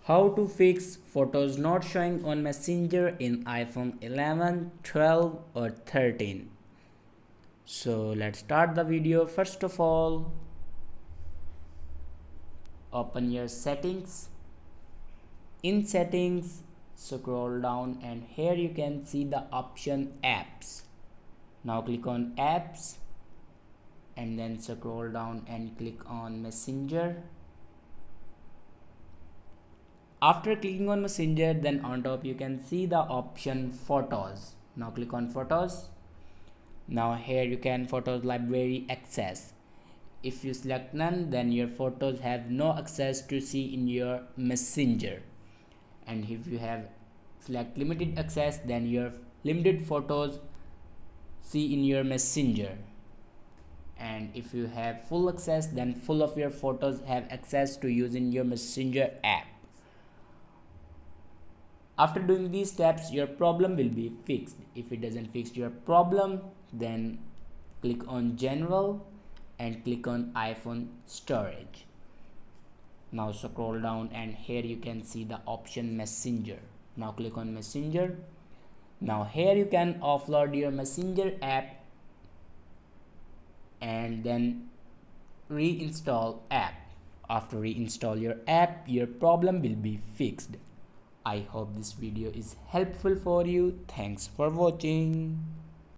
How to fix photos not showing on Messenger in iPhone 11, 12 or 13. So let's start the video. First of all, open your settings. In settings, scroll down and here you can see the option apps. Now click on apps and then scroll down and click on Messenger. After clicking on Messenger, then on top you can see the option photos. Now click on photos. Now here you can photos library access. If you select none, then your photos have no access to see in your Messenger. And if you have select limited access, then your limited photos see in your Messenger. And if you have full access, then full of your photos have access to use in your Messenger app. After doing these steps, your problem will be fixed. If it doesn't fix your problem, then click on General and click on iPhone Storage. Now scroll down and here you can see the option Messenger. Now click on Messenger. Now here you can offload your Messenger app and then reinstall app. After reinstall your app, your problem will be fixed. I hope this video is helpful for you. Thanks for watching.